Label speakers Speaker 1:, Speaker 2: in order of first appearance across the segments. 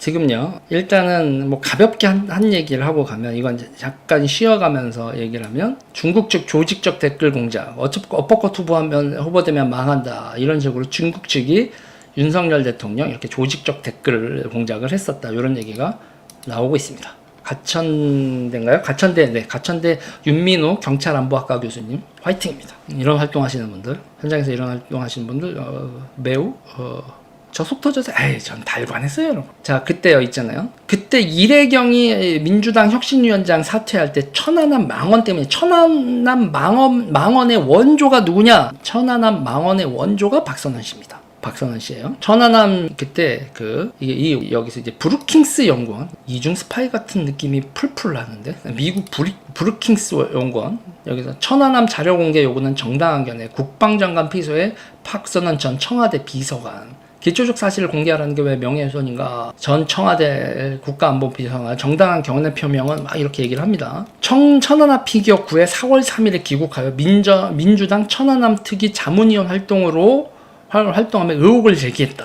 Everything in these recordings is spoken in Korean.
Speaker 1: 지금요, 일단은 뭐 가볍게 한 얘기를 하고 가면, 이건 잠깐 쉬어가면서 얘기를 하면, 중국 측 조직적 댓글 공작, 어퍼컷 후보되면 망한다, 이런 식으로 중국 측이 윤석열 대통령 이렇게 조직적 댓글 공작을 했었다, 이런 얘기가 나오고 있습니다. 가천대인가요? 네, 가천대 윤민호 경찰안보학과 교수님, 화이팅입니다. 이런 활동하시는 분들, 현장에서 이런 활동하시는 분들, 매우, 저 속 터져서 전 달고 안 했어요, 여러분. 자, 그때요 있잖아요. 그때 이래경이 민주당 혁신위원장 사퇴할 때 천안함 망언 때문에, 천안함 망언의 원조가 누구냐? 천안함 망언의 원조가 박선원 씨입니다. 박선원 씨예요. 천안함 그때 이게 여기서 이제 브루킹스 연구원, 이중 스파이 같은 느낌이 풀풀 나는데, 미국 브루킹스 연구원, 여기서 천안함 자료 공개 요구는 정당한 견해, 국방장관 피소에 박선원 전 청와대 비서관, 기초적 사실을 공개하라는 게 왜 명예훼손인가? 전 청와대 국가안보비서관 정당한 경례 표명은 막 이렇게 얘기를 합니다. 천안함 피격 후에 4월 3일에 귀국하여 민주당 천안함 특위 자문위원 활동하며 의혹을 제기했다.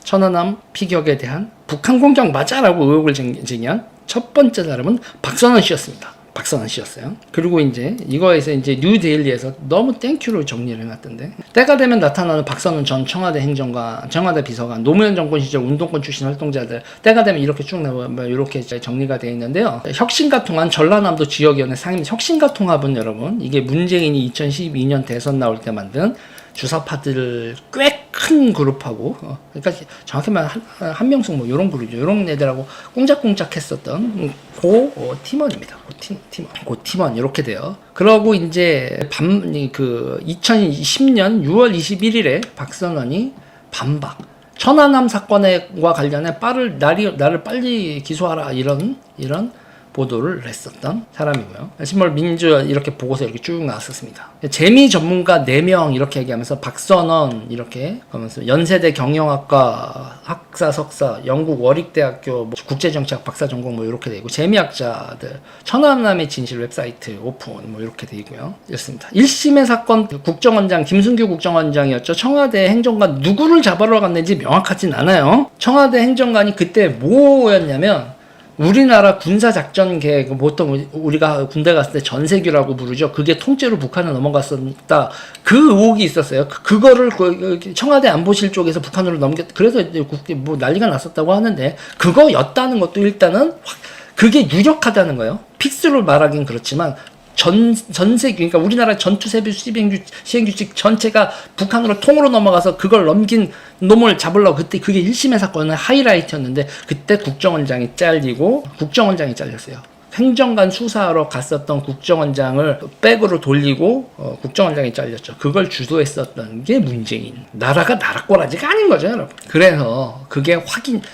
Speaker 1: 천안함 피격에 대한 북한 공격 맞아라고 의혹을 제기한 첫 번째 사람은 박선원 씨였습니다. 박선원 씨였어요. 그리고 이제 이거에서 이제 뉴데일리에서 너무 땡큐로 정리를 해놨던데, 때가 되면 나타나는 박선원 전 청와대 행정관, 청와대 비서관, 노무현 정권 시절 운동권 출신 활동자들, 때가 되면 이렇게 쭉 나와 이렇게 정리가 되어 있는데요. 혁신과 통합 전라남도 지역위원회 상임, 혁신과 통합은 여러분, 이게 문재인이 2012년 대선 나올 때 만든 주사파들 꽤 큰 그룹하고, 그러니까 정확히 말하면 한명숙 뭐 이런 그룹이죠. 이런 애들하고 꽁짝꽁짝 했었던 팀원입니다. 팀원 이렇게 돼요. 그러고 이제 2020년 6월 21일에 박선원이 반박, 천안함 사건과 관련해 나를 빨리 기소하라, 이런 보도를 했었던 사람이고요. 신문 민주 이렇게 보고서 이렇게 쭉 나왔었습니다. 재미 전문가 4명 이렇게 얘기하면서 박선원 이렇게 하면서 연세대 경영학과 학사 석사, 영국 워릭대학교 국제정치학 박사 전공 뭐 이렇게 되고, 재미학자들, 천안함의 진실 웹사이트 오픈 뭐 이렇게 되고요. 이렇습니다. 1심의 사건 국정원장 김순규 국정원장이었죠. 청와대 행정관 누구를 잡으러 갔는지 명확하진 않아요. 청와대 행정관이 그때 뭐였냐면, 우리나라 군사작전 계획, 보통 우리가 군대 갔을 때 전세규라고 부르죠. 그게 통째로 북한을 넘어갔었다. 그 의혹이 있었어요. 그거를 청와대 안보실 쪽에서 북한으로 그래서 뭐 난리가 났었다고 하는데, 그거였다는 것도 일단은 그게 유력하다는 거예요. 픽스로 말하긴 그렇지만, 전세규, 그러니까 우리나라 전투세부 시행규칙 전체가 북한으로 통으로 넘어가서 그걸 넘긴 놈을 잡으려고, 그때 그게 1심의 사건은 하이라이트였는데, 그때 국정원장이 잘렸어요. 행정관 수사하러 갔었던 국정원장을 백으로 돌리고 국정원장이 잘렸죠. 그걸 주도했었던 게 문재인. 나라가 나라꼬라지가 아닌 거죠, 여러분. 그래서 그게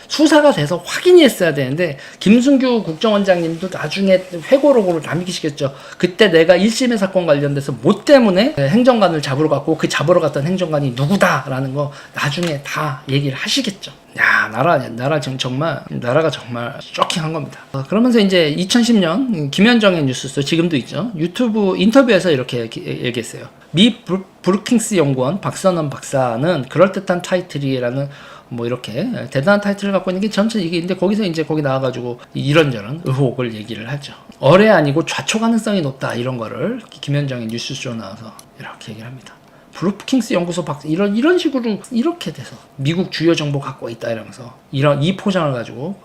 Speaker 1: 수사가 돼서 확인이 했어야 되는데, 김순규 국정원장님도 나중에 회고록으로 남기시겠죠. 그때 내가 1심의 사건 관련돼서 뭐 때문에 행정관을 잡으러 갔고, 그 잡으러 갔던 행정관이 누구다라는 거 나중에 다 얘기를 하시겠죠. 야, 나라가 정말 쇼킹한 겁니다. 그러면서 이제 2010년 김현정의 뉴스소, 지금도 있죠. 유튜브 인터뷰에서 이렇게 얘기했어요. 미 브루킹스 연구원 박선원 박사는 그럴듯한 타이틀이라는 뭐 이렇게 대단한 타이틀을 갖고 있는 게 전체 이게 있는데, 거기서 이제 거기 나와가지고 이런저런 의혹을 얘기를 하죠. 어뢰 아니고 좌초 가능성이 높다, 이런 거를 김현정의 뉴스쇼 나와서 이렇게 얘기를 합니다. 브루킹스 연구소 박사 이런 식으로 이렇게 돼서 미국 주요 정보 갖고 있다 이러면서 이 포장을 가지고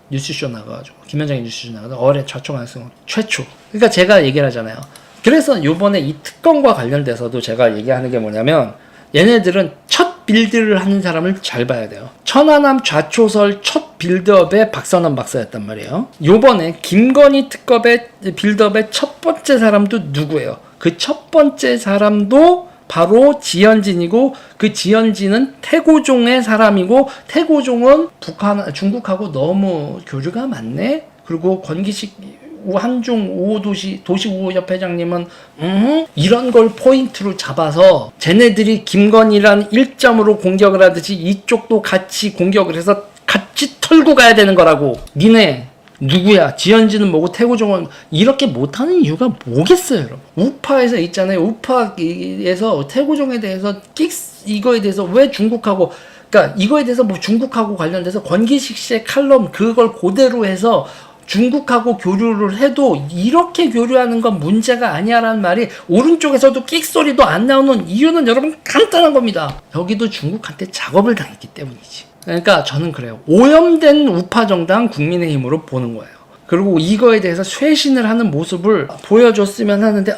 Speaker 1: 뉴스쇼 나가가지고, 김현정의 뉴스쇼 나가서 어뢰 좌초 가능성 최초. 그러니까 제가 얘기를 하잖아요. 그래서 요번에 이 특검과 관련돼서도 제가 얘기하는 게 뭐냐면, 얘네들은 첫 빌드를 하는 사람을 잘 봐야 돼요. 천안함 좌초설 첫 빌드업의 박선원 박사였단 말이에요. 요번에 김건희 특검의 빌드업의 첫 번째 사람도 누구예요? 그 첫 번째 사람도 바로 지현진이고, 그 지현진은 태고종의 사람이고, 태고종은 중국하고 너무 교류가 많네. 그리고 권기식 한중 도시우호협회장님은 이런 걸 포인트로 잡아서 쟤네들이 김건희란 1점으로 공격을 하듯이 이쪽도 같이 공격을 해서 같이 털고 가야 되는 거라고. 니네 누구야? 지현진은 뭐고 태고종은 이렇게 못하는 이유가 뭐겠어요, 여러분? 우파에서 있잖아요. 우파에서 태고종에 대해서 이거에 대해서 왜 중국하고 그러니까 이거에 대해서 뭐 중국하고 관련돼서 권기식 씨의 칼럼 그걸 그대로 해서 중국하고 교류를 해도 이렇게 교류하는 건 문제가 아니야라는 말이 오른쪽에서도 끽소리도 안 나오는 이유는 여러분 간단한 겁니다. 여기도 중국한테 작업을 당했기 때문이지. 그러니까 저는 그래요. 오염된 우파 정당 국민의힘으로 보는 거예요. 그리고 이거에 대해서 쇄신을 하는 모습을 보여줬으면 하는데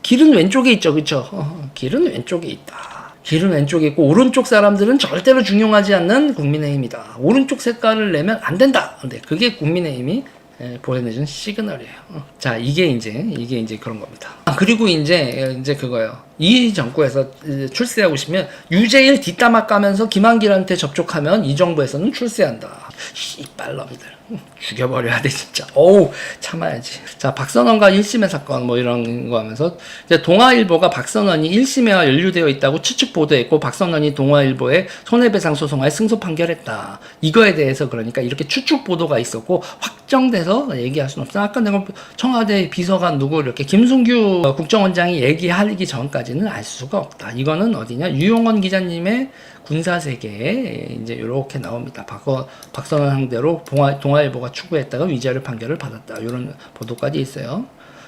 Speaker 1: 길은 왼쪽에 있죠, 그렇죠? 길은 왼쪽에 있다. 길은 왼쪽에 있고 오른쪽 사람들은 절대로 중용하지 않는 국민의힘이다. 오른쪽 색깔을 내면 안 된다. 근데 그게 국민의힘이 보내준 시그널이에요. 자, 이게 이제 그런 겁니다. 그리고 이제 그거예요. 이 정부에서 출세하고 싶으면 유재일 뒷담화 까면서 김한길한테 접촉하면 이 정부에서는 출세한다. 씨발놈들. 죽여버려야 돼 진짜. 어우 참아야지. 자, 박선원과 1심의 사건 뭐 이런 거 하면서 이제 동아일보가 박선원이 1심에와 연루되어 있다고 추측 보도했고 박선원이 동아일보에 손해배상 소송하에 승소 판결했다. 이거에 대해서 그러니까 이렇게 추측 보도가 있었고 확정돼서 얘기할 수는 없어. 아까 내가 청와대 비서관 누구 이렇게 김순규 국정원장이 얘기하기 전까지는 알 수가 없다. 이거는 어디냐? 유용원 기자님의 군사세계에 이제 이렇게 나옵니다. 박선원 상대로 동아일보가 추구했다가 위자료 판결을 받았다. 이런 보도까지 있어요.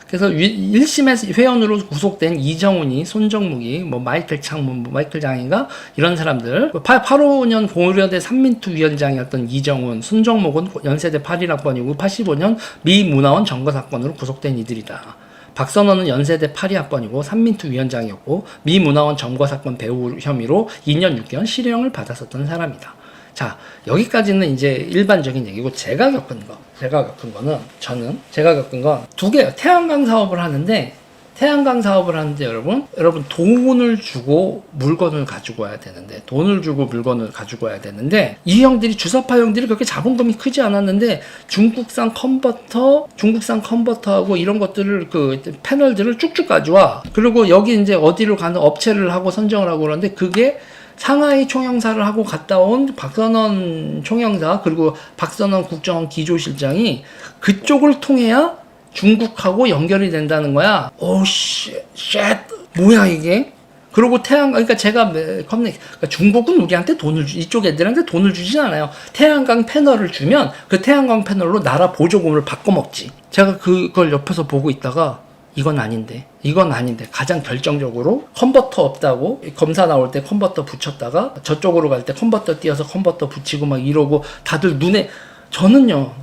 Speaker 1: 그래서 1심에서 회원으로 구속된 이정훈이, 손정묵이, 뭐 마이클 창문, 마이클 장인가 이런 사람들, 85년 고려대 삼민투 위원장이었던 이정훈, 손정묵은 연세대 81학번이고 85년 미 문화원 점거 사건으로 구속된 이들이다. 박선원은 연세대 82학번이고 삼민투 위원장이었고 미 문화원 점거 사건 배후 혐의로 2년 6개월 실형을 받았었던 사람이다. 자, 여기까지는 이제 일반적인 얘기고 제가 겪은 거는 제가 겪은 건 두 개예요. 태양광 사업을 하는데 여러분 돈을 주고 물건을 가지고 와야 되는데 이 형들이 주사파 형들이 그렇게 자본금이 크지 않았는데 중국산 컨버터하고 이런 것들을 그 패널들을 쭉쭉 가져와. 그리고 여기 이제 어디로 가는 업체를 하고 선정을 하고 그러는데 그게 상하이 총영사를 하고 갔다 온 박선원 총영사 그리고 박선원 국정원 기조실장이 그쪽을 통해야 중국하고 연결이 된다는 거야. 오, 쉣, 뭐야 이게? 그리고 그러니까 제가 그러니까 중국은 우리한테 이쪽 애들한테 돈을 주진 않아요. 태양광 패널을 주면 그 태양광 패널로 나라 보조금을 바꿔 먹지. 제가 그걸 옆에서 보고 있다가 이건 아닌데 가장 결정적으로 컨버터 없다고 검사 나올 때 컨버터 붙였다가 저쪽으로 갈 때 컨버터 띄어서 컨버터 붙이고 막 이러고 다들 눈에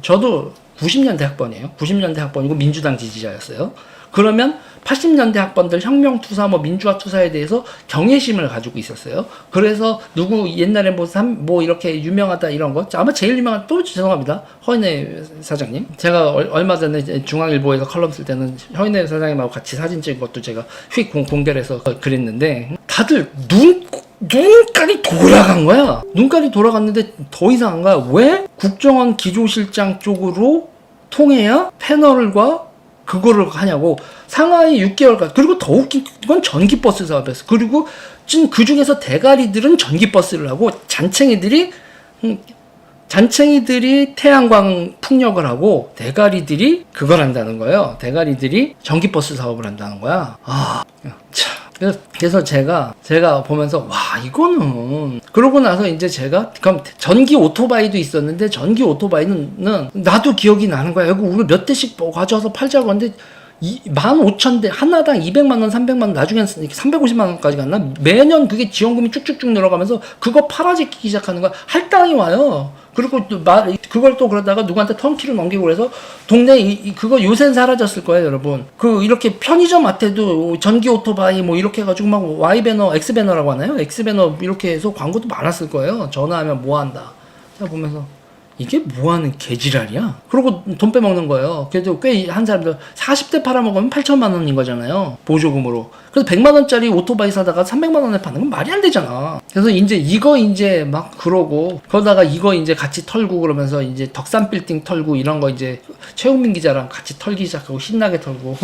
Speaker 1: 저도 90년대 학번이에요. 90년대 학번이고 민주당 지지자였어요. 그러면 80년대 학번들 혁명투사 민주화 투사에 대해서 경외심을 가지고 있었어요. 그래서 누구 옛날에 뭐 이렇게 유명하다 이런 거 아마 제일 유명한 또 죄송합니다. 허인혜 사장님. 제가 얼마 전에 중앙일보에서 컬럼 쓸 때는 허인혜 사장님하고 같이 사진 찍은 것도 제가 휙 공개를 해서 그랬는데 다들 눈깔이 돌아간 거야. 눈깔이 돌아갔는데 더 이상한 거야. 왜? 국정원 기조실장 쪽으로 통해야 패널과 그거를 하냐고. 상하이 6개월간. 그리고 더 웃긴 건 전기버스 사업이었어. 그리고 그 중에서 대가리들은 전기버스를 하고 잔챙이들이 태양광 풍력을 하고 대가리들이 그걸 한다는 거예요. 대가리들이 전기버스 사업을 한다는 거야. 그래서 제가 보면서 이거는 그러고 나서 이제 그럼 전기 오토바이도 있었는데 전기 오토바이는 나도 기억이 나는 거야. 이거 우리 몇 대씩 가져와서 팔자고 하는데 15,000대 하나당 200만 원, 300만 원, 나중엔 350만 원까지 갔나? 매년 그게 지원금이 쭉쭉쭉 늘어가면서 그거 팔아지기 시작하는 거야. 할당이 와요. 그리고 또 그걸 또 그러다가 누구한테 턴키를 넘기고 그래서 동네 그거 요새는 사라졌을 거예요, 여러분. 이렇게 편의점 앞에도 전기 오토바이 뭐 이렇게 해가지고 막 Y배너, X배너라고 하나요? X배너 이렇게 해서 광고도 많았을 거예요. 전화하면 뭐 한다. 제가 보면서 이게 뭐하는 개지랄이야? 그러고 돈 빼먹는 거예요. 그래도 꽤 한 사람들 40대 팔아먹으면 8천만 원인 거잖아요. 보조금으로. 그래서 100만 원짜리 오토바이 사다가 300만 원에 파는 건 말이 안 되잖아. 그래서 이제 막 그러고 그러다가 이거 이제 같이 털고 그러면서 이제 덕산 빌딩 털고 이런 거 이제 최우민 기자랑 같이 털기 시작하고 신나게 털고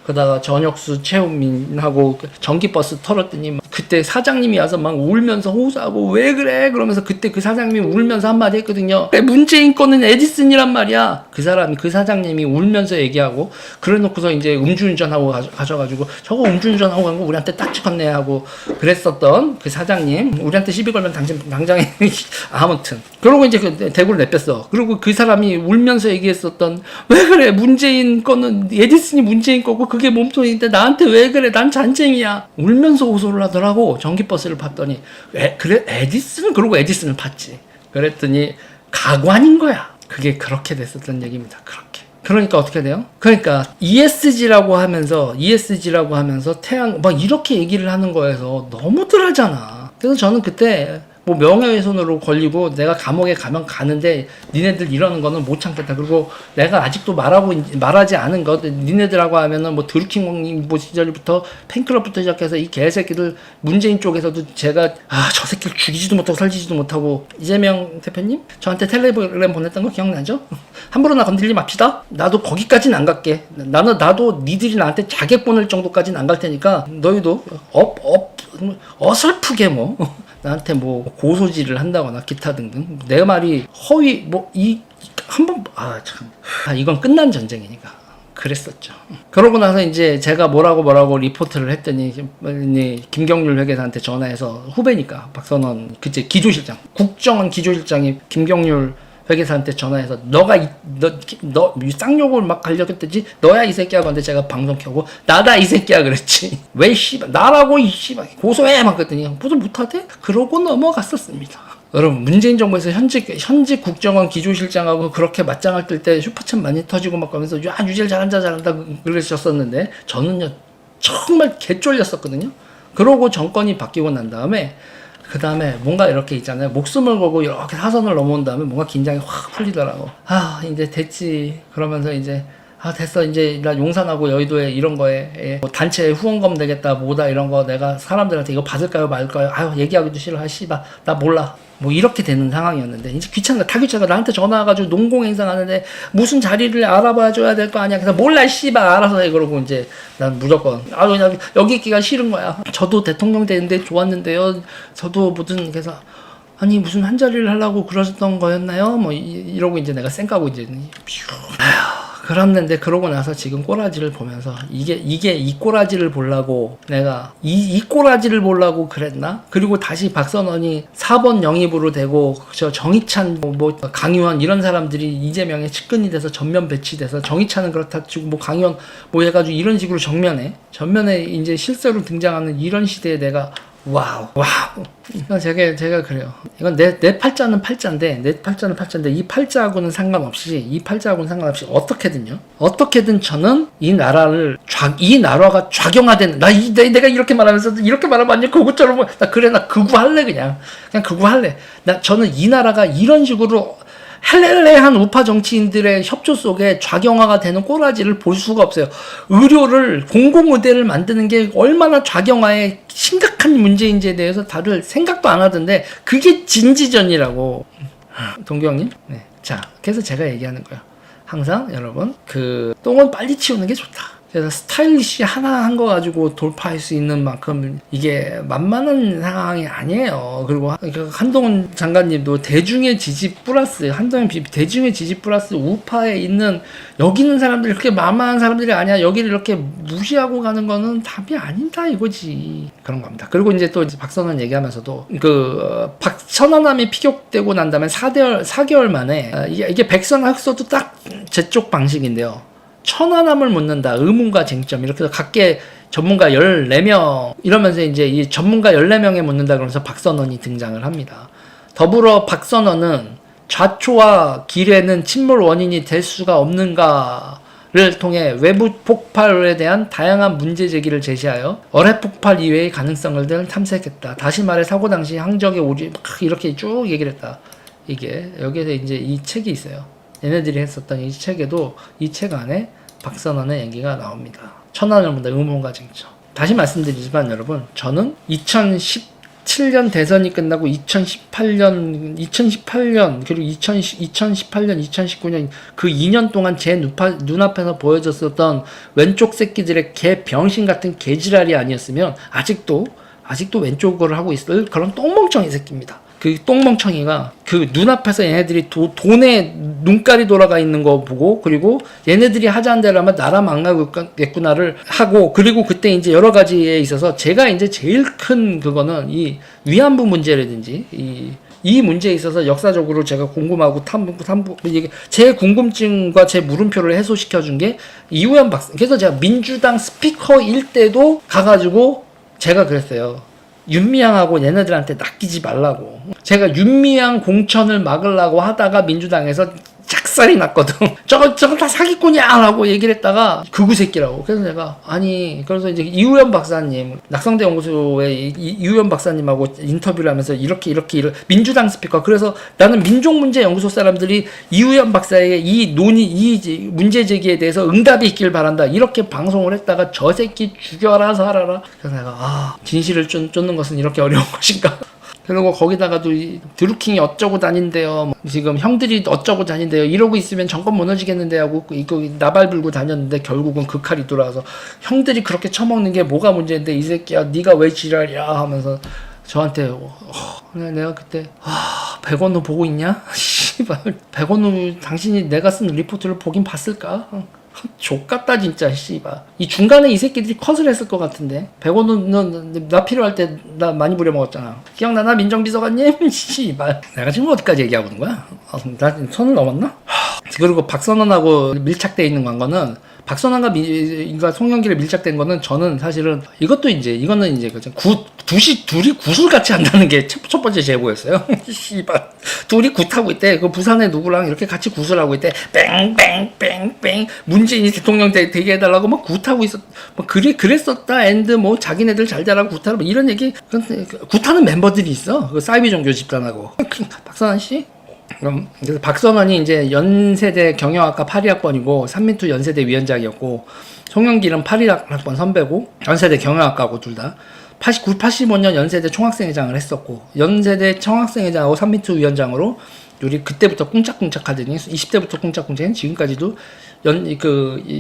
Speaker 1: 그러다가 전혁수 최우민하고 전기버스 털었더니 그때 사장님이 와서 막 울면서 호소하고 왜 그래? 그러면서 그때 그 사장님이 울면서 한마디 했거든요. 문재인 거는 에디슨이란 말이야. 그 사람이, 그 사장님이 울면서 얘기하고, 그래 놓고서 이제 음주운전하고 가셔가지고, 저거 음주운전하고 간 거 우리한테 딱 찍었네 하고 그랬었던 그 사장님, 우리한테 시비 걸면 당장에, 아무튼. 그러고 이제 그 대구를 내뺐어. 그리고 그 사람이 울면서 얘기했었던, 왜 그래? 문재인 거는, 에디슨이 문재인 거고, 그게 몸통인데 나한테 왜 그래? 난 잔쟁이야. 울면서 호소를 하더라고. 전기버스를 봤더니, 그래? 에디슨? 그러고 에디슨을 봤지. 그랬더니, 가관인 거야. 그게 그렇게 됐었던 얘기입니다. 그렇게. 그러니까 어떻게 돼요? 그러니까 ESG라고 하면서 태양 막 이렇게 얘기를 하는 거에서 너무들 하잖아. 그래서 저는 그때 뭐 명예훼손으로 걸리고 내가 감옥에 가면 가는데 니네들 이러는 거는 못 참겠다. 그리고 내가 아직도 말하지 않은 것, 니네들하고 하면은 뭐 드루킹 뭐 시절부터 팬클럽부터 시작해서 이 개새끼들 문재인 쪽에서도 제가 저 새끼를 죽이지도 못하고 살리지도 못하고. 이재명 대표님 저한테 텔레그램 보냈던 거 기억나죠? 함부로 나 건들지 맙시다. 나도 거기까지는 안 갈게. 나도 니들이 나한테 자객 보낼 정도까지는 안 갈 테니까 너희도 어설프게 뭐 나한테 뭐 고소질을 한다거나 기타 등등 내 말이 허위 뭐 이건 끝난 전쟁이니까 그랬었죠. 그러고 나서 이제 제가 뭐라고 리포트를 했더니 김경률 회계사한테 전화해서, 후배니까 박선원 그때 기조실장, 국정원 기조실장이 김경률 회계사한테 전화해서 너 쌍욕을 막 하려고 했더니 너야 이 새끼야. 근데 제가 방송 켜고 나다 이 새끼야 그랬지. 왜 씨발 나라고 이 씨발 고소해 막 그랬더니 무슨 못하대? 그러고 넘어갔었습니다. 여러분, 문재인 정부에서 현직 국정원 기조실장하고 그렇게 맞짱을 뜰 때 슈퍼챗 많이 터지고 막 하면서 야 유재를 잘한다 그러셨었는데 저는요 정말 개쫄렸었거든요. 그러고 정권이 바뀌고 난 다음에 뭔가 이렇게 있잖아요. 목숨을 걸고 이렇게 사선을 넘어온 다음에 뭔가 긴장이 확 풀리더라고. 이제 됐지. 그러면서 이제 됐어. 이제 나 용산하고 여의도에 이런 거에 뭐 단체 후원금 되겠다 뭐다 이런 거 내가 사람들한테 이거 받을까요 말까요? 얘기하기도 싫어. 씨발 나 몰라. 뭐 이렇게 되는 상황이었는데 이제 다 귀찮아. 나한테 전화 와가지고 농공행사하는데 무슨 자리를 알아봐 줘야 될 거 아니야. 그래서 몰라 씨발 알아서 해. 그러고 이제 난 무조건 그냥 여기 있기가 싫은 거야. 저도 대통령 되는데 좋았는데요. 저도 그래서 무슨 한 자리를 하려고 그러셨던 거였나요? 뭐 이러고 이제 내가 쌩까고 이제 그랬는데 그러고 나서 지금 꼬라지를 보면서 이게 이 꼬라지를 보려고 내가 이 꼬라지를 보려고 그랬나? 그리고 다시 박선원이 4번 영입으로 되고 저 정의찬 뭐 강유원 이런 사람들이 이재명의 측근이 돼서 전면 배치돼서 정의찬은 그렇다 치고 뭐 강유원 뭐 해가지고 이런 식으로 전면에 이제 실세로 등장하는 이런 시대에 내가 와우. 이건 제가 그래요. 이건 내 팔자는 팔자인데, 이 팔자하고는 상관없이 어떻게든 저는 이 나라가 좌경화되는, 내가 이렇게 말하면서, 이렇게 말하면 완전 그것처럼, 나 극우할래, 그냥 극우할래. 저는 이 나라가 이런 식으로 헬렐레한 우파 정치인들의 협조 속에 좌경화가 되는 꼬라지를 볼 수가 없어요. 공공의대를 만드는 게 얼마나 좌경화에 심각한 문제인지에 대해서 다들 생각도 안 하던데 그게 진지전이라고. 동경님? 네. 자, 그래서 제가 얘기하는 거예요. 항상 여러분 똥은 빨리 치우는 게 좋다. 그래서 스타일리시 하나 한 거 가지고 돌파할 수 있는 만큼 이게 만만한 상황이 아니에요. 그리고 한동훈 장관님도 대중의 지지 플러스 우파에 있는 여기 있는 사람들이 그렇게 만만한 사람들이 아니야. 여기를 이렇게 무시하고 가는 거는 답이 아니다 이거지. 그런 겁니다. 그리고 이제 또 박선원 얘기하면서도 천안함이 피격되고 난 다음에 4개월 만에 이게 백선학소도 딱 제 쪽 방식인데요. 천안함을 묻는다. 의문과 쟁점. 이렇게 해서 각계 전문가 14명 이러면서 이제 이 전문가 14명에 묻는다 그러면서 박선원이 등장을 합니다. 더불어 박선원은 좌초와 기뢰는 침몰 원인이 될 수가 없는가를 통해 외부 폭발에 대한 다양한 문제 제기를 제시하여 어뢰 폭발 이외의 가능성을 탐색했다. 다시 말해 사고 당시 항적의 오류 이렇게 쭉 얘기를 했다. 이게 여기에서 이제 이 책이 있어요. 얘네들이 했었던 이 책에도 이 책 안에 박선원의 얘기가 나옵니다. 천안을 묻는다. 의문과 쟁점. 다시 말씀드리지만 여러분 저는 2017년 대선이 끝나고 2018년 그리고 2018년 2019년 그 2년 동안 제 눈앞에서 보여줬었던 왼쪽 새끼들의 개 병신 같은 개지랄이 아니었으면 아직도 왼쪽을 하고 있을 그런 똥멍청이 새끼입니다. 그 똥멍청이가 그 눈앞에서 얘네들이 돈에 눈깔이 돌아가 있는 거 보고, 그리고 얘네들이 하자는 대로 하면 나라 망가겠구나를 하고, 그리고 그때 이제 여러 가지에 있어서 제가 이제 제일 큰 그거는 이 위안부 문제라든지 이 문제에 있어서 역사적으로 제가 궁금하고 탐구 이게 제 궁금증과 제 물음표를 해소시켜 준 게 이우현 박사. 그래서 제가 민주당 스피커일 때도 가가지고 제가 그랬어요. 윤미향하고 얘네들한테 낚이지 말라고. 제가 윤미향 공천을 막으려고 하다가 민주당에서 작살이 났거든. 저거 다 사기꾼이야! 라고 얘기를 했다가 극우 새끼라고. 그래서 내가, 그래서 이제 이우현 박사님, 낙성대 연구소의 이우현 박사님하고 인터뷰를 하면서 이렇게 민주당 스피커. 그래서 나는 민족문제 연구소 사람들이 이우현 박사의 이 문제 제기에 대해서 응답이 있길 바란다. 이렇게 방송을 했다가 저 새끼 죽여라, 살아라. 그래서 내가, 진실을 쫓는 것은 이렇게 어려운 것인가. 그리고 거기다가도 드루킹이 어쩌고 다닌대요. 지금 형들이 어쩌고 다닌대요. 이러고 있으면 정권 무너지겠는데 하고 이거 나발 불고 다녔는데 결국은 그 칼이 돌아와서 형들이 그렇게 처먹는 게 뭐가 문제인데 이 새끼야 네가 왜 지랄이야 하면서 저한테 내가 그때 백원호 보고 있냐? 씨발 백원호 당신이 내가 쓴 리포트를 보긴 봤을까? 족같다 진짜 씨발. 이 중간에 이 새끼들이 컷을 했을 것 같은데. 백원은 나 필요할 때 나 많이 부려먹었잖아. 기억나나 민정비서관님? 씨발. 내가 지금 어디까지 얘기하고 있는 거야? 나 선을 넘었나? 그리고 박선원하고 밀착돼 있는 관계는 박선원과 송영길에 밀착된 거는 저는 사실은 이거는 이제 둘이 구슬 같이 한다는 게 첫 번째 제보였어요. 씨발. 둘이 굿하고 있대. 그 부산에 누구랑 이렇게 같이 굿을 하고 있대. 뺑뺑뺑뺑. 문재인이 대통령 되게 해달라고 막 굿하고 있었. 뭐 그랬었다. 앤드 뭐 자기네들 잘 되라고 굿하라. 뭐 이런 얘기. 굿하는 멤버들이 있어. 그 사이비 종교 집단하고. 박선원 씨? 그래서 박선원이 이제 연세대 경영학과 82학번이고 3민투 연세대 위원장이었고, 송영길은 81학번 선배고 연세대 경영학과고 둘 다 85년 연세대 총학생회장을 했었고, 연세대 총학생회장하고 3민투 위원장으로 우리 그때부터 꿍짝꿍짝 하더니 20대부터 꿍짝꿍짝 지금까지도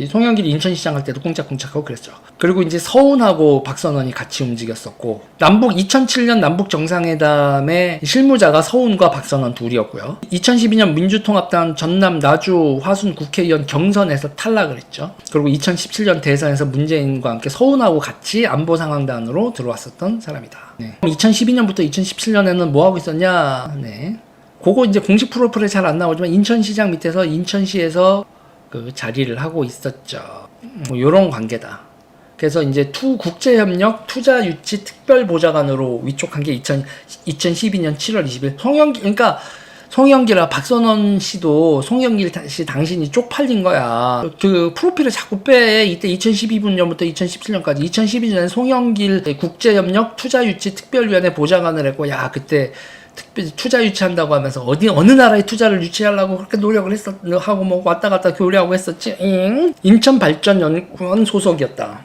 Speaker 1: 송영길이 인천시장 할 때도 꿍짝꿍짝하고 그랬죠. 그리고 이제 서훈하고 박선원이 같이 움직였었고, 2007년 남북 정상회담의 실무자가 서훈과 박선원 둘이었고요. 2012년 민주통합당 전남 나주 화순 국회의원 경선에서 탈락을 했죠. 그리고 2017년 대선에서 문재인과 함께 서훈하고 같이 안보상황단으로 들어왔었던 사람이다. 2012년부터 2017년에는 뭐 하고 있었냐? 그거 이제 공식 프로필에 잘 안 나오지만 인천시장 밑에서 인천시에서 그 자리를 하고 있었죠. 뭐 요런 관계다. 그래서 이제 국제협력 투자유치 특별보좌관으로 위촉한 게 2012년 7월 20일. 송영길아 박선원 씨도 송영길 씨 당신이 쪽팔린 거야. 그 프로필을 자꾸 빼. 이때 2012년부터 2017년까지 2012년에 송영길 국제협력 투자유치 특별위원회 보좌관을 했고, 그때 특별히 투자 유치한다고 하면서 어느 나라에 투자를 유치하려고 그렇게 노력을 하고 뭐 왔다 갔다 교류하고 했었지. 인천발전연구원 소속이었다.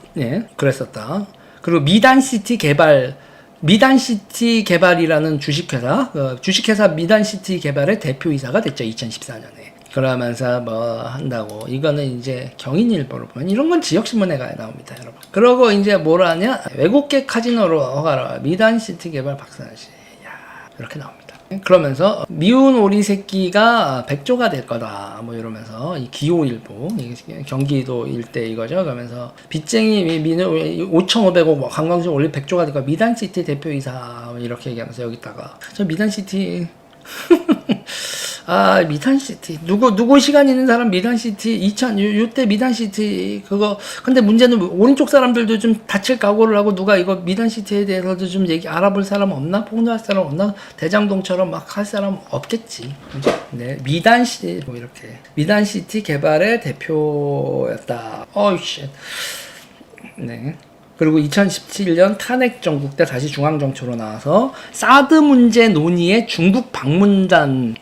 Speaker 1: 그랬었다. 그리고 미단시티 개발이라는 주식회사 미단시티 개발의 대표이사가 됐죠. 2014년에. 그러면서 뭐 한다고. 이거는 이제 경인일보로 보면 이런 건 지역신문에 가야 나옵니다, 여러분. 그러고 이제 뭘 하냐? 외국계 카지노로 가라. 미단시티 개발 박선씨. 이렇게 나옵니다. 그러면서 미운 오리 새끼가 백조가 될 거다 뭐 이러면서 이 기호일보 경기도 일대 이거죠. 그러면서 빚쟁이 5,500억 관광지 올린 백조가 될 거다. 미단시티 대표이사 이렇게 얘기하면서 여기다가 저 미단시티 미단시티 누구 시간 있는 사람 미단시티 요때 미단시티 그거. 근데 문제는 오른쪽 사람들도 좀 다칠 각오를 하고 누가 이거 미단시티에 대해서도 좀 알아볼 사람 없나? 폭로할 사람 없나? 대장동처럼 막 할 사람 없겠지. 미단시티 뭐 이렇게 미단시티 개발의 대표였다. 쉣. 그리고 2017년 탄핵 정국 때 다시 중앙정치로 나와서 사드 문제 논의에 중국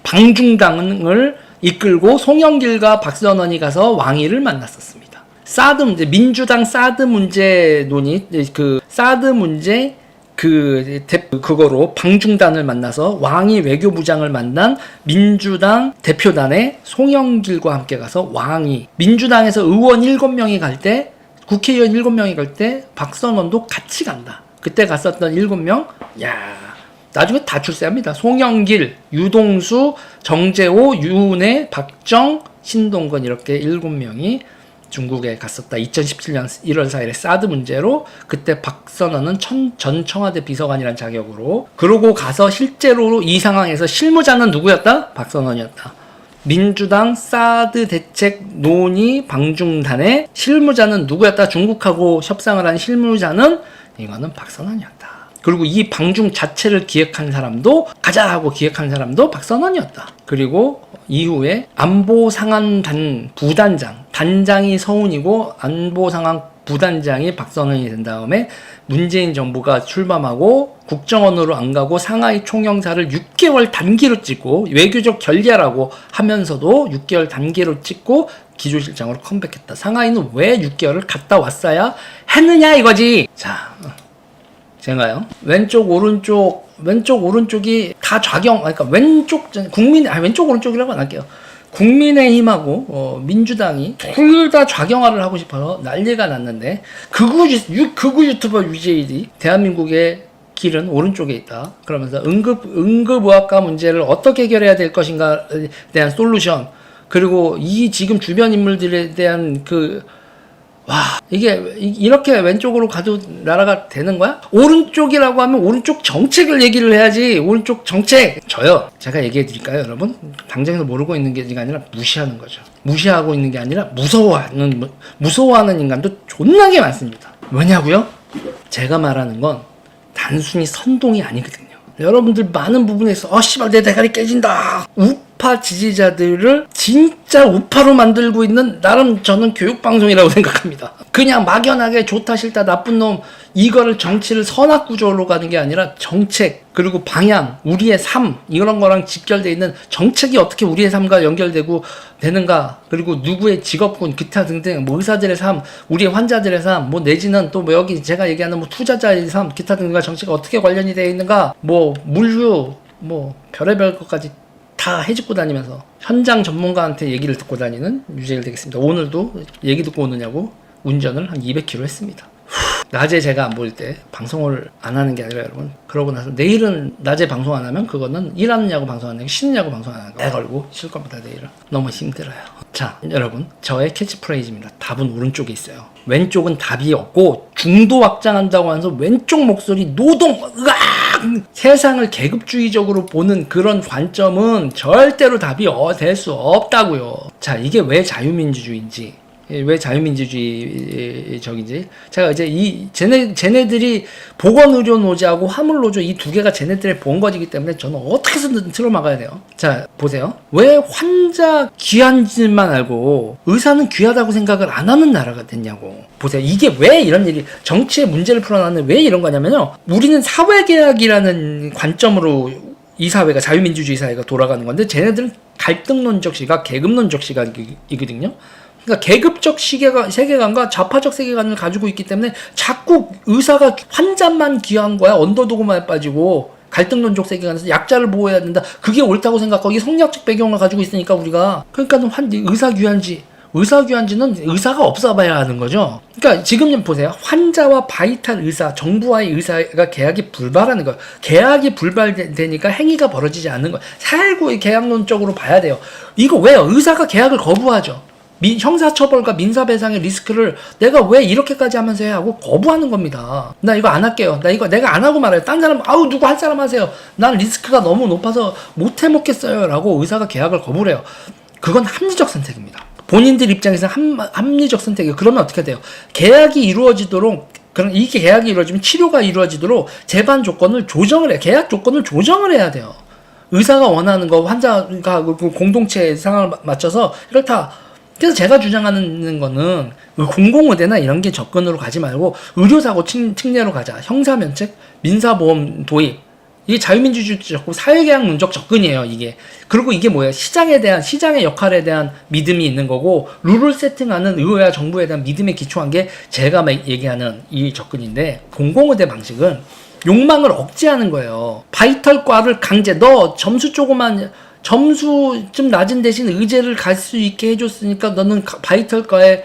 Speaker 1: 방중당을 이끌고 송영길과 박선원이 가서 왕毅을 만났었습니다. 사드 문제, 민주당 사드 문제 논의, 사드 문제 그거로 방중단을 만나서 왕毅외교부장을 만난 민주당 대표단에 송영길과 함께 가서 민주당에서 의원 7명이 갈 때, 국회의원 7명이 갈 때 박선원도 같이 간다. 그때 갔었던 7명, 나중에 다 출세합니다. 송영길, 유동수, 정재호, 유은혜, 박정, 신동건 이렇게 7명이 중국에 갔었다. 2017년 1월 4일에 사드 문제로 그때 박선원은 전 청와대 비서관이라는 자격으로 그러고 가서 실제로 이 상황에서 실무자는 누구였다? 박선원이었다. 민주당 사드 대책 논의 방중단의 실무자는 누구였다? 중국하고 협상을 한 실무자는 이거는 박선원이었다. 그리고 이 방중 자체를 기획한 사람도 가자 하고 기획한 사람도 박선원이었다. 그리고 이후에 안보상황단 부단장, 단장이 서훈이고 안보상황 부단장이 박선원이 된 다음에 문재인 정부가 출범하고 국정원으로 안 가고 상하이 총영사를 6개월 단기로 찍고 외교적 결례라고 하면서도 6개월 단기로 찍고 기조실장으로 컴백했다. 상하이는 왜 6개월을 갔다 왔어야 했느냐 이거지. 자, 제가요 왼쪽 오른쪽이 다 좌경, 그러니까 왼쪽 오른쪽이라고 안 할게요. 국민의힘하고 민주당이 둘 다 좌경화를 하고 싶어서 난리가 났는데 극우 유튜버 유재일이 대한민국의 길은 오른쪽에 있다. 그러면서 응급의학과 문제를 어떻게 해결해야 될 것인가에 대한 솔루션, 그리고 이 지금 주변 인물들에 대한 이게 이렇게 왼쪽으로 가도 나라가 되는 거야? 오른쪽이라고 하면 오른쪽 정책을 얘기를 해야지. 오른쪽 정책 저요. 제가 얘기해 드릴까요, 여러분? 당장에서 모르고 있는 게 아니라 무시하는 거죠. 무시하고 있는 게 아니라 무서워하는 인간도 존나게 많습니다. 왜냐고요? 제가 말하는 건 단순히 선동이 아니거든요. 여러분들 많은 부분에서 씨발 내 대가리 깨진다. 우파 지지자들을 진짜 우파로 만들고 있는 나름 저는 교육방송이라고 생각합니다. 그냥 막연하게 좋다 싫다 나쁜 놈 이거를 정치를 선악구조로 가는 게 아니라 정책 그리고 방향 우리의 삶 이런 거랑 직결되어 있는 정책이 어떻게 우리의 삶과 연결되고 되는가, 그리고 누구의 직업군 기타 등등 의사들의 삶 우리의 환자들의 삶 내지는 또 여기 제가 얘기하는 투자자의 삶 기타 등등과 정치가 어떻게 관련이 되어 있는가, 물류 별의별 것까지 다 해집고 다니면서 현장 전문가한테 얘기를 듣고 다니는 유재일 되겠습니다. 오늘도 얘기 듣고 오느냐고 운전을 한 200km 했습니다. 낮에 제가 안 보일 때 방송을 안 하는 게 아니라 여러분, 그러고 나서 내일은 낮에 방송 안 하면 그거는 일하느냐고 방송 안 하고 쉬느냐고 방송 안 하는 거 애 걸고 쉴 겁니다. 내일은 너무 힘들어요. 자, 여러분, 저의 캐치프레이즈입니다. 답은 오른쪽에 있어요. 왼쪽은 답이 없고 중도 확장한다고 하면서 왼쪽 목소리 노동 세상을 계급주의적으로 보는 그런 관점은 절대로 답이 될 수 없다고요. 자, 이게 왜 자유민주주의인지, 왜 자유민주주의적인지 제가 이제 쟤네들이 보건의료노조하고 화물노조 이 두 개가 쟤네들의 본거지이기 때문에 저는 어떻게 해서든 틀어막아야 돼요. 자, 보세요. 왜 환자 귀한지만 알고 의사는 귀하다고 생각을 안 하는 나라가 됐냐고. 보세요. 이게 왜 이런 일이 정치의 문제를 풀어나는 왜 이런 거냐면요. 우리는 사회계약이라는 관점으로 이 사회가 자유민주주의 사회가 돌아가는 건데 쟤네들은 갈등론적 시각, 계급론적 시각이거든요. 그러니까 계급적 세계관과 좌파적 세계관을 가지고 있기 때문에 자꾸 의사가 환자만 귀한 거야. 언더도그만 빠지고 갈등론적 세계관에서 약자를 보호해야 된다. 그게 옳다고 생각하고 이게 성리학적 배경을 가지고 있으니까 우리가 그러니까 의사 귀한지는 의사가 없어봐야 하는 거죠. 그러니까 지금 보세요. 환자와 바이탈 의사, 정부와의 의사가 계약이 불발하는 거예요. 계약이 불발되니까 행위가 벌어지지 않는 거예요. 살고 계약론적으로 봐야 돼요. 이거 왜요? 의사가 계약을 거부하죠. 형사처벌과 민사배상의 리스크를 내가 왜 이렇게까지 하면서 해야 하고 거부하는 겁니다. 나 이거 안 할게요. 내가 안 하고 말아요. 딴 사람, 누구 할 사람 하세요. 난 리스크가 너무 높아서 못 해먹겠어요. 라고 의사가 계약을 거부를 해요. 그건 합리적 선택입니다. 본인들 입장에서 합리적 선택이에요. 그러면 어떻게 돼요? 계약이 이루어지도록, 이게 계약이 이루어지면 치료가 이루어지도록 재반 조건을 조정을 해요. 계약 조건을 조정을 해야 돼요. 의사가 원하는 거, 환자가 공동체 상황을 맞춰서 이렇다. 그래서 제가 주장하는 거는 공공의대나 이런 게 접근으로 가지 말고 의료사고 측례로 가자. 형사면책, 민사보험 도입. 이게 자유민주주의적 사회계약론적 접근이에요, 이게. 그리고 이게 뭐예요? 시장의 역할에 대한 믿음이 있는 거고, 룰을 세팅하는 의회와 정부에 대한 믿음에 기초한 게 제가 얘기하는 이 접근인데, 공공의대 방식은 욕망을 억제하는 거예요. 바이털과를 너 점수 좀 낮은 대신 의제를 갈 수 있게 해줬으니까 너는 바이털과에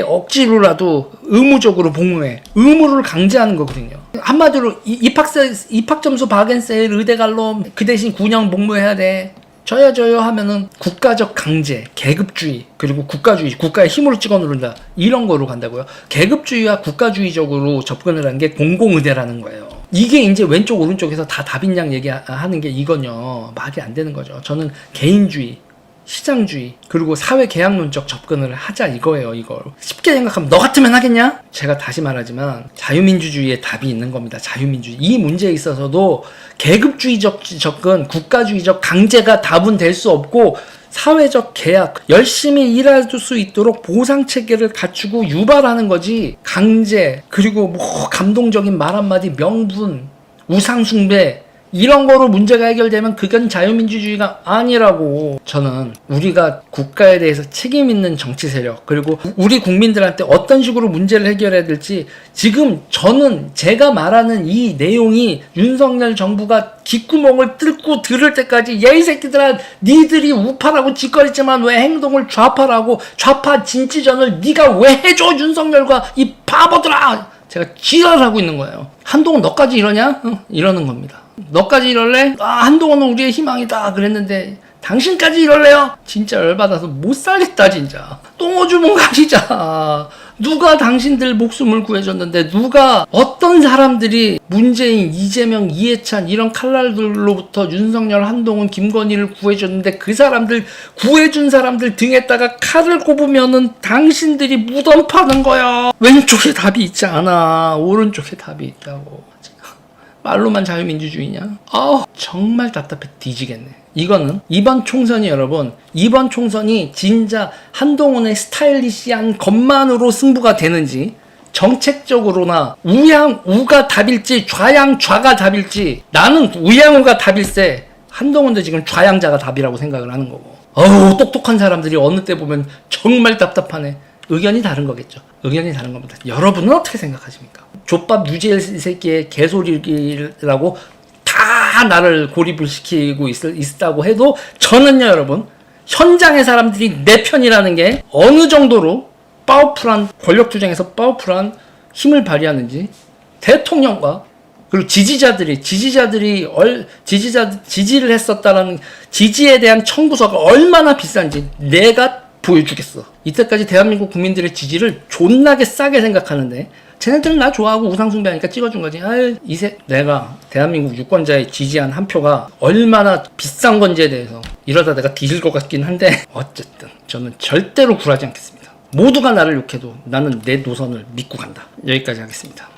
Speaker 1: 억지로라도 의무적으로 복무해. 의무를 강제하는 거거든요. 한마디로 입학 점수 박앤세일 의대 갈로 그 대신 9년 복무해야 돼. 저요 하면은 국가적 강제, 계급주의, 그리고 국가주의, 국가의 힘으로 찍어 누른다. 이런 거로 간다고요. 계급주의와 국가주의적으로 접근을 하는 게 공공의대라는 거예요. 이게 이제 왼쪽 오른쪽에서 다 답인양 얘기하는 게 이건요. 말이 안 되는 거죠. 저는 개인주의, 시장주의, 그리고 사회 계약론적 접근을 하자 이거예요. 이걸 쉽게 생각하면 너 같으면 하겠냐? 제가 다시 말하지만 자유민주주의에 답이 있는 겁니다. 자유민주주의. 이 문제에 있어서도 계급주의적 접근, 국가주의적 강제가 답은 될 수 없고, 사회적 계약, 열심히 일할 수 있도록 보상체계를 갖추고 유발하는 거지, 강제, 그리고 뭐 감동적인 말 한마디, 명분, 우상숭배, 이런 거로 문제가 해결되면 그건 자유민주주의가 아니라고. 저는 우리가 국가에 대해서 책임 있는 정치 세력, 그리고 우리 국민들한테 어떤 식으로 문제를 해결해야 될지, 지금 저는 제가 말하는 이 내용이 윤석열 정부가 귓구멍을 뚫고 들을 때까지 야 이 새끼들아, 니들이 우파라고 짓거리지만 왜 행동을 좌파라고, 좌파 진지전을 네가 왜 해줘 윤석열과 이 바보들아, 제가 지랄하고 있는 거예요. 한동훈 너까지 이러냐? 이러는 겁니다. 너까지 이럴래? 한동훈은 우리의 희망이다 그랬는데 당신까지 이럴래요? 진짜 열받아서 못 살겠다 진짜. 똥오주문 가시자. 누가 당신들 목숨을 구해줬는데, 누가, 어떤 사람들이 문재인, 이재명, 이해찬 이런 칼날들로부터 윤석열, 한동훈, 김건희를 구해줬는데, 그 사람들, 구해준 사람들 등에다가 칼을 꼽으면은 당신들이 무덤 파는 거야. 왼쪽에 답이 있지 않아. 오른쪽에 답이 있다고. 말로만 자유민주주의냐? 정말 답답해 뒤지겠네. 이거는 이번 총선이, 여러분, 이번 총선이 진짜 한동훈의 스타일리시한 것만으로 승부가 되는지, 정책적으로나 우양우가 답일지 좌양좌가 답일지, 나는 우양우가 답일세. 한동훈도 지금 좌양자가 답이라고 생각을 하는 거고. 똑똑한 사람들이 어느 때 보면 정말 답답하네. 의견이 다른 거겠죠. 의견이 다른 겁니다. 여러분은 어떻게 생각하십니까? 족밥 유재일 새끼의 개소리라고 다 나를 고립을 시키고 있다고 해도, 저는요 여러분, 현장의 사람들이 내 편이라는 게 어느 정도로 파워풀한, 권력투쟁에서 파워풀한 힘을 발휘하는지, 대통령과 그리고 지지자들이 지지를 했었다라는 지지에 대한 청구서가 얼마나 비싼지 내가 보여주겠어. 이때까지 대한민국 국민들의 지지를 존나게 싸게 생각하는데, 쟤네들은 나 좋아하고 우상숭배하니까 찍어준 거지. 내가 대한민국 유권자의 지지한 한 표가 얼마나 비싼 건지에 대해서 이러다 내가 뒤질 것 같긴 한데, 어쨌든 저는 절대로 굴하지 않겠습니다. 모두가 나를 욕해도 나는 내 노선을 믿고 간다. 여기까지 하겠습니다.